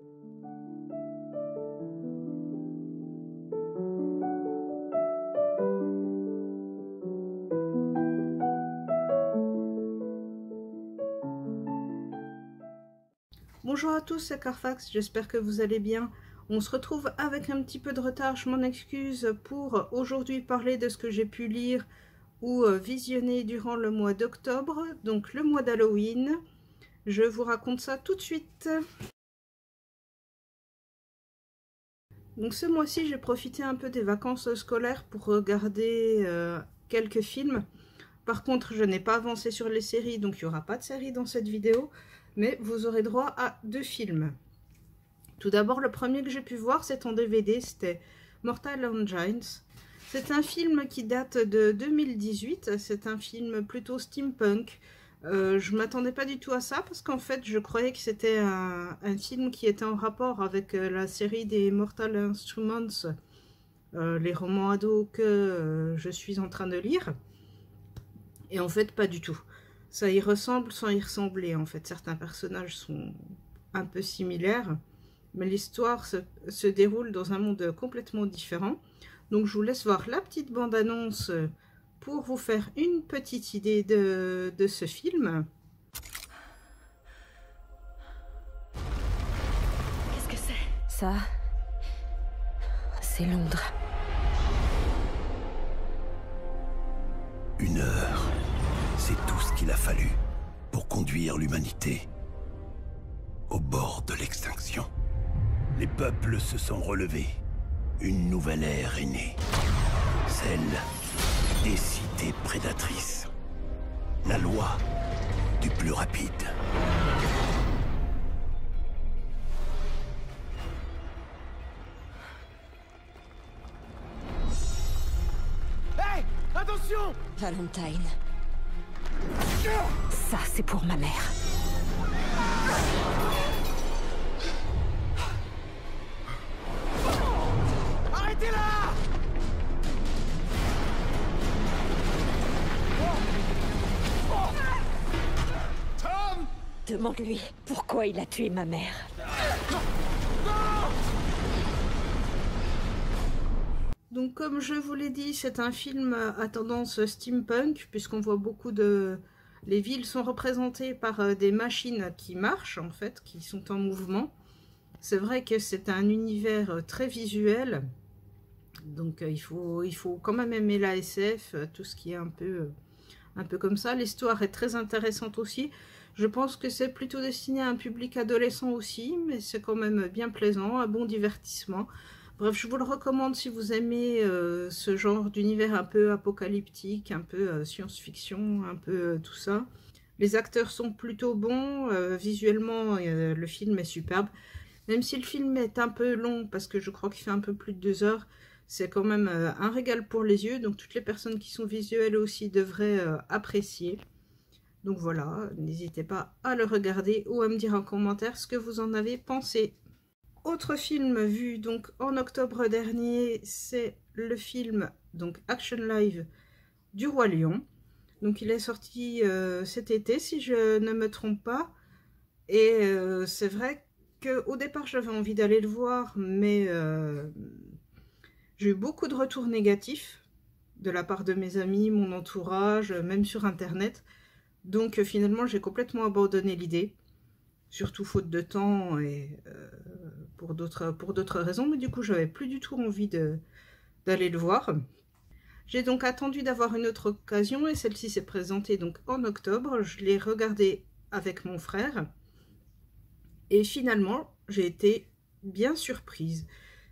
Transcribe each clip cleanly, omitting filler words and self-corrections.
Bonjour à tous, c'est Carfax, j'espère que vous allez bien. On se retrouve avec un petit peu de retard, je m'en excuse, pour aujourd'hui parler de ce que j'ai pu lire ou visionner durant le mois d'octobre, donc le mois d'Halloween. Je vous raconte ça tout de suite. Donc ce mois-ci, j'ai profité un peu des vacances scolaires pour regarder quelques films. Par contre, je n'ai pas avancé sur les séries, donc il n'y aura pas de série dans cette vidéo. Mais vous aurez droit à 2 films. Tout d'abord, le premier que j'ai pu voir, c'est en DVD, c'était Mortal Engines. C'est un film qui date de 2018, c'est un film plutôt steampunk. Je m'attendais pas du tout à ça, parce qu'en fait, je croyais que c'était un film qui était en rapport avec la série des Mortal Instruments, les romans ados que je suis en train de lire. Et en fait, pas du tout. Ça y ressemble sans y ressembler, en fait. Certains personnages sont un peu similaires, mais l'histoire se déroule dans un monde complètement différent. Donc je vous laisse voir la petite bande-annonce pour vous faire une petite idée de ce film. Qu'est-ce que c'est? Ça, c'est Londres. 1 heure, c'est tout ce qu'il a fallu pour conduire l'humanité au bord de l'extinction. Les peuples se sont relevés. Une nouvelle ère est née. Celle des cités prédatrices. La loi du plus rapide. Hey! Attention! Valentine. Ça, c'est pour ma mère. Arrêtez-la! Tom! Demande-lui pourquoi il a tué ma mère. Donc comme je vous l'ai dit, c'est un film à tendance steampunk, puisqu'on voit beaucoup de... Les villes sont représentées par des machines qui marchent, en fait, qui sont en mouvement. C'est vrai que c'est un univers très visuel, donc il faut quand même aimer la SF, tout ce qui est un peu comme ça. L'histoire est très intéressante aussi. Je pense que c'est plutôt destiné à un public adolescent aussi, mais c'est quand même bien plaisant, un bon divertissement. Bref, je vous le recommande si vous aimez ce genre d'univers un peu apocalyptique, un peu science-fiction, un peu tout ça. Les acteurs sont plutôt bons, visuellement le film est superbe. Même si le film est un peu long, parce que je crois qu'il fait un peu plus de 2 heures, c'est quand même un régal pour les yeux. Donc toutes les personnes qui sont visuelles aussi devraient apprécier. Donc voilà, n'hésitez pas à le regarder ou à me dire en commentaire ce que vous en avez pensé. Autre film vu donc en octobre dernier, c'est le film donc Action Live du Roi Lion. Donc il est sorti cet été si je ne me trompe pas. Et c'est vrai qu'au départ j'avais envie d'aller le voir, mais j'ai eu beaucoup de retours négatifs de la part de mes amis, mon entourage, même sur internet. Donc finalement j'ai complètement abandonné l'idée. Surtout faute de temps et pour d'autres raisons, mais du coup j'avais plus du tout envie d'aller le voir. J'ai donc attendu d'avoir une autre occasion et celle-ci s'est présentée donc en octobre. Je l'ai regardée avec mon frère et finalement j'ai été bien surprise.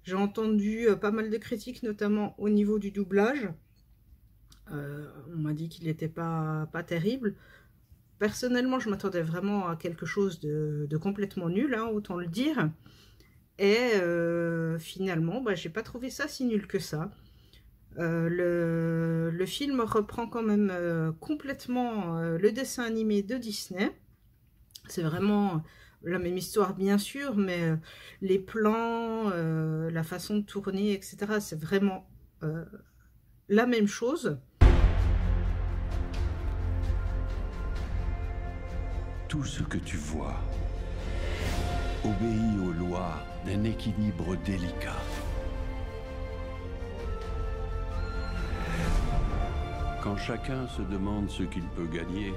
J'ai entendu pas mal de critiques, notamment au niveau du doublage. On m'a dit qu'il n'était pas terrible. Personnellement, je m'attendais vraiment à quelque chose de complètement nul, hein, autant le dire. Et finalement, j'ai pas trouvé ça si nul que ça. Le film reprend quand même complètement le dessin animé de Disney. C'est vraiment la même histoire, bien sûr, mais les plans, la façon de tourner, etc., c'est vraiment la même chose. Tout ce que tu vois obéit aux lois d'un équilibre délicat. Quand chacun se demande ce qu'il peut gagner,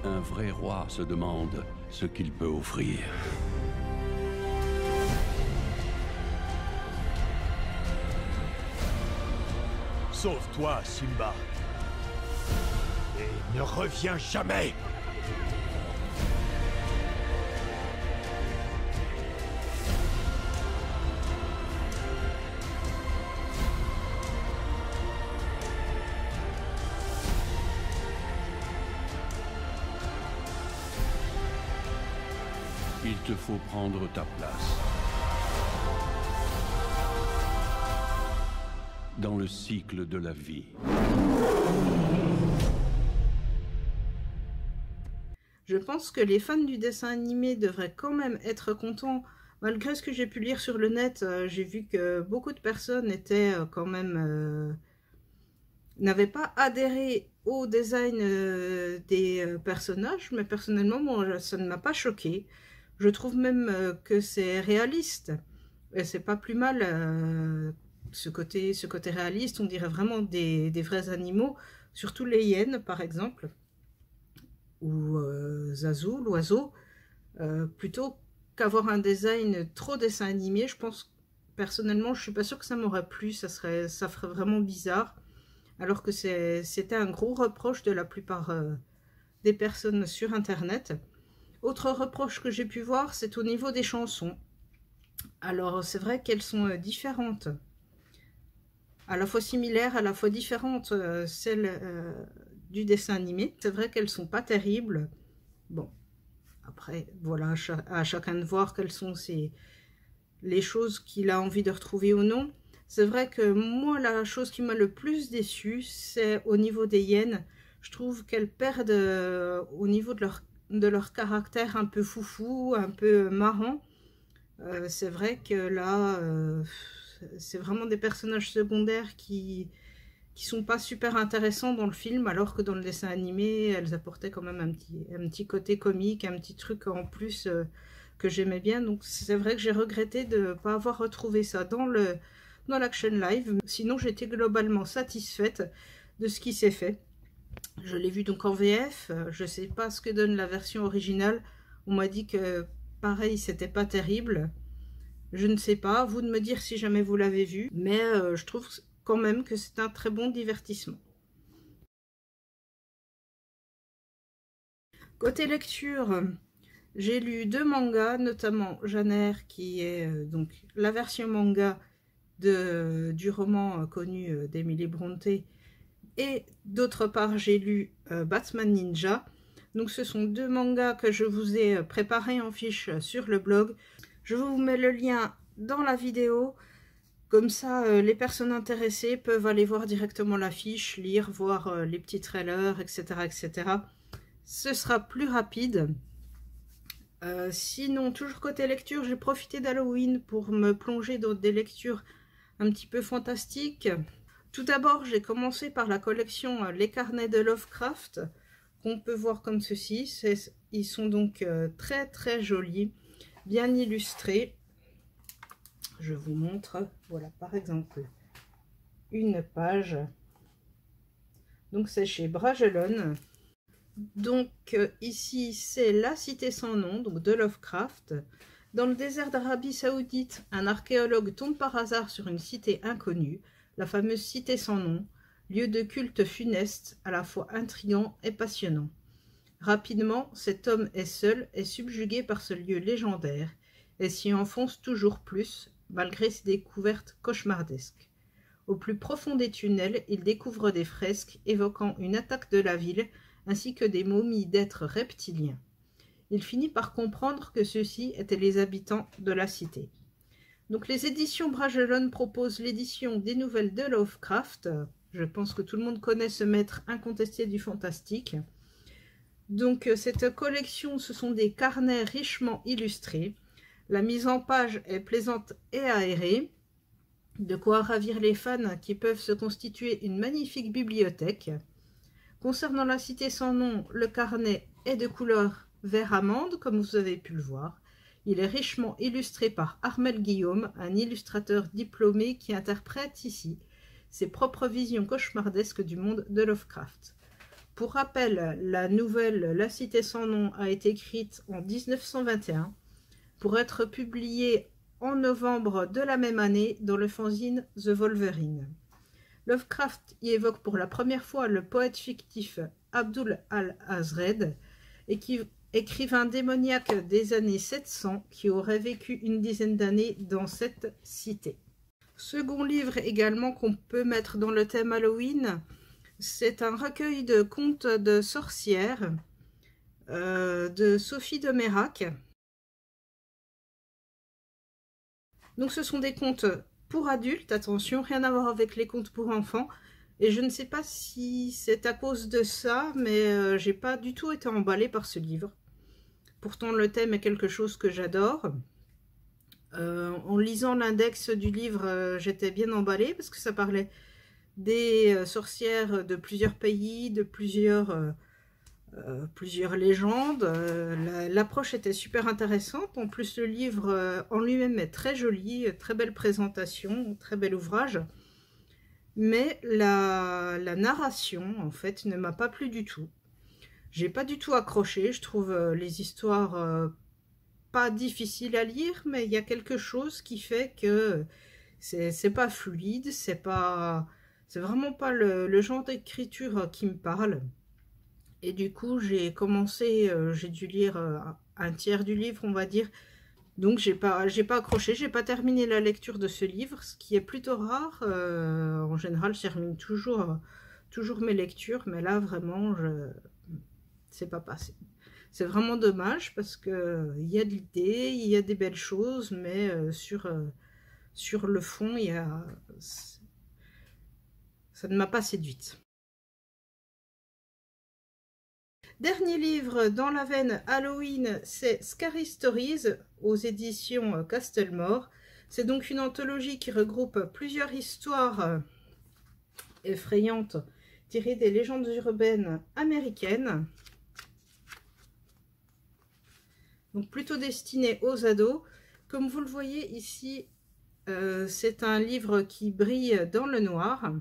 un vrai roi se demande ce qu'il peut offrir. Sauve-toi, Simba. Et ne reviens jamais. Il te faut prendre ta place. Dans le cycle de la vie. Je pense que les fans du dessin animé devraient quand même être contents. Malgré ce que j'ai pu lire sur le net, j'ai vu que beaucoup de personnes étaient quand même... n'avaient pas adhéré au design des personnages, mais personnellement, moi, ça ne m'a pas choqué. Je trouve même que c'est réaliste. Et c'est pas plus mal... Ce côté réaliste, on dirait vraiment des vrais animaux, surtout les hyènes par exemple, ou Zazu, l'oiseau, plutôt qu'avoir un design trop dessin animé. Je pense, personnellement, je suis pas sûre que ça m'aurait plu, ça ferait vraiment bizarre, alors que c'était un gros reproche de la plupart des personnes sur internet. Autre reproche que j'ai pu voir, c'est au niveau des chansons. Alors c'est vrai qu'elles sont différentes, à la fois similaires, à la fois différentes, celles du dessin animé. C'est vrai qu'elles sont pas terribles. Bon, après, voilà, à chacun de voir quelles sont les choses qu'il a envie de retrouver ou non. C'est vrai que moi, la chose qui m'a le plus déçue, c'est au niveau des hyènes. Je trouve qu'elles perdent au niveau de leur caractère un peu foufou, un peu marrant. C'est vrai que là... c'est vraiment des personnages secondaires qui sont pas super intéressants dans le film, alors que dans le dessin animé, elles apportaient quand même un petit côté comique, un petit truc en plus que j'aimais bien. Donc c'est vrai que j'ai regretté de ne pas avoir retrouvé ça dans l'action live. Sinon, j'étais globalement satisfaite de ce qui s'est fait. Je l'ai vu donc en VF, je sais pas ce que donne la version originale. On m'a dit que pareil, c'était pas terrible. Je ne sais pas, à vous de me dire si jamais vous l'avez vu, mais je trouve quand même que c'est un très bon divertissement. Côté lecture, j'ai lu 2 mangas, notamment Janer, qui est donc la version manga du roman connu d'Emily Brontë, et d'autre part j'ai lu Batman Ninja. Donc ce sont 2 mangas que je vous ai préparés en fiche sur le blog. Je vous mets le lien dans la vidéo, comme ça les personnes intéressées peuvent aller voir directement l'affiche, lire, voir les petits trailers, etc. etc. Ce sera plus rapide. Sinon, toujours côté lecture, j'ai profité d'Halloween pour me plonger dans des lectures un petit peu fantastiques. Tout d'abord, j'ai commencé par la collection Les Carnets de Lovecraft, qu'on peut voir comme ceci. Ils sont donc très très jolis, bien illustré. Je vous montre, voilà par exemple une page. Donc c'est chez Bragelonne. Donc ici c'est La Cité sans nom, donc de Lovecraft. Dans le désert d'Arabie Saoudite, un archéologue tombe par hasard sur une cité inconnue, la fameuse Cité sans nom, lieu de culte funeste, à la fois intrigant et passionnant. Rapidement, cet homme est seul et subjugué par ce lieu légendaire, et s'y enfonce toujours plus, malgré ses découvertes cauchemardesques. Au plus profond des tunnels, il découvre des fresques évoquant une attaque de la ville, ainsi que des momies d'êtres reptiliens. Il finit par comprendre que ceux-ci étaient les habitants de la cité. Donc les éditions Bragelonne proposent l'édition des nouvelles de Lovecraft. Je pense que tout le monde connaît ce maître incontesté du fantastique. Donc cette collection, ce sont des carnets richement illustrés. La mise en page est plaisante et aérée, de quoi ravir les fans qui peuvent se constituer une magnifique bibliothèque. Concernant la cité sans nom, le carnet est de couleur vert amande, comme vous avez pu le voir. Il est richement illustré par Armel Guillaume, un illustrateur diplômé qui interprète ici ses propres visions cauchemardesques du monde de Lovecraft. Pour rappel, la nouvelle La Cité sans nom a été écrite en 1921 pour être publiée en novembre de la même année dans le fanzine The Wolverine. Lovecraft y évoque pour la première fois le poète fictif Abdul al-Azred, écrivain démoniaque des années 700 qui aurait vécu une dizaine d'années dans cette cité. Second livre également qu'on peut mettre dans le thème Halloween, c'est un recueil de contes de sorcières de Sophie de Mérac. Donc ce sont des contes pour adultes, attention, rien à voir avec les contes pour enfants. Et je ne sais pas si c'est à cause de ça, mais j'ai pas du tout été emballée par ce livre. Pourtant le thème est quelque chose que j'adore. En lisant l'index du livre, j'étais bien emballée parce que ça parlait des sorcières de plusieurs pays, de plusieurs légendes. L'approche était super intéressante. En plus, le livre en lui-même est très joli, très belle présentation, très bel ouvrage. Mais la narration, en fait, ne m'a pas plu du tout. J'ai pas du tout accroché. Je trouve les histoires pas difficiles à lire, mais il y a quelque chose qui fait que c'est pas fluide, c'est vraiment pas le genre d'écriture qui me parle. Et du coup, j'ai dû lire un tiers du livre, on va dire. Donc, j'ai pas accroché, j'ai pas terminé la lecture de ce livre, ce qui est plutôt rare. En général, je termine toujours mes lectures, mais là, vraiment, c'est pas passé. C'est vraiment dommage parce que il y a de l'idée, il y a des belles choses, mais sur le fond, ça ne m'a pas séduite. Dernier livre dans la veine Halloween, c'est Scary Stories aux éditions Castelmore. C'est donc une anthologie qui regroupe plusieurs histoires effrayantes tirées des légendes urbaines américaines. Donc plutôt destiné aux ados. Comme vous le voyez ici, c'est un livre qui brille dans le noir.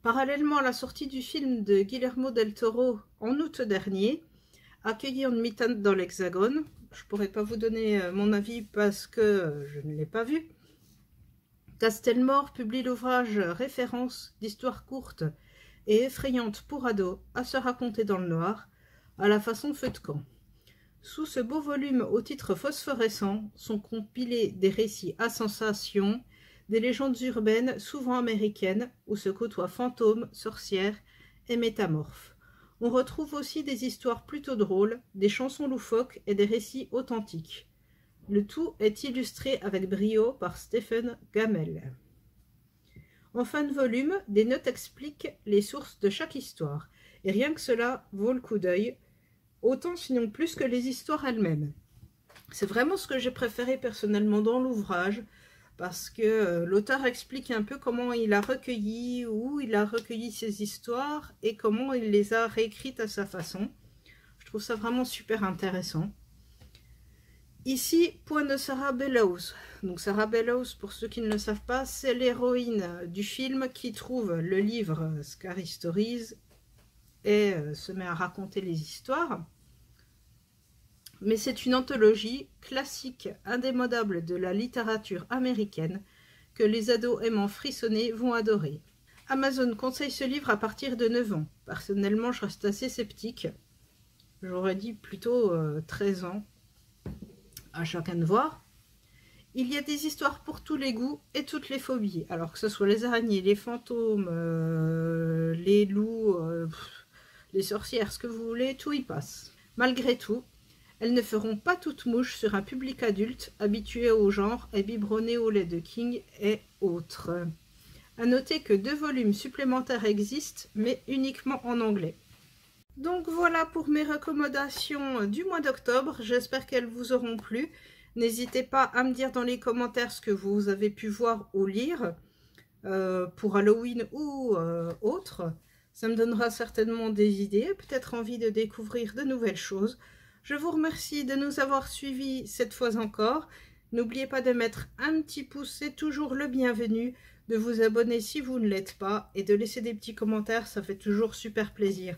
Parallèlement à la sortie du film de Guillermo del Toro en août dernier, Accueilli en demi-teinte dans l'Hexagone, je ne pourrais pas vous donner mon avis parce que je ne l'ai pas vu. Castelmore publie l'ouvrage référence d'histoires courtes et effrayantes pour ados à se raconter dans le noir, à la façon feu de camp. Sous ce beau volume au titre phosphorescent sont compilés des récits à sensation, des légendes urbaines souvent américaines où se côtoient fantômes, sorcières et métamorphes. On retrouve aussi des histoires plutôt drôles, des chansons loufoques et des récits authentiques. Le tout est illustré avec brio par Stephen Gammell. En fin de volume, des notes expliquent les sources de chaque histoire, et rien que cela vaut le coup d'œil, autant sinon plus que les histoires elles-mêmes. C'est vraiment ce que j'ai préféré personnellement dans l'ouvrage, parce que l'auteur explique un peu comment il a recueilli, où il a recueilli ses histoires, et comment il les a réécrites à sa façon. Je trouve ça vraiment super intéressant. Ici, point de Sarah Bellows. Donc Sarah Bellows, pour ceux qui ne le savent pas, c'est l'héroïne du film qui trouve le livre Scary Stories et se met à raconter les histoires. Mais c'est une anthologie classique, indémodable de la littérature américaine que les ados aimant frissonner vont adorer. Amazon conseille ce livre à partir de 9 ans. Personnellement, je reste assez sceptique. J'aurais dit plutôt 13 ans. À chacun de voir. Il y a des histoires pour tous les goûts et toutes les phobies. Alors que ce soit les araignées, les fantômes, les loups, les sorcières, ce que vous voulez, tout y passe. Malgré tout, elles ne feront pas toute mouche sur un public adulte habitué au genre et biberonné au lait de King et autres. À noter que 2 volumes supplémentaires existent, mais uniquement en anglais. Donc voilà pour mes recommandations du mois d'octobre. J'espère qu'elles vous auront plu. N'hésitez pas à me dire dans les commentaires ce que vous avez pu voir ou lire pour Halloween ou autre. Ça me donnera certainement des idées, peut-être envie de découvrir de nouvelles choses. Je vous remercie de nous avoir suivis cette fois encore. N'oubliez pas de mettre un petit pouce, c'est toujours le bienvenu, de vous abonner si vous ne l'êtes pas et de laisser des petits commentaires, ça fait toujours super plaisir.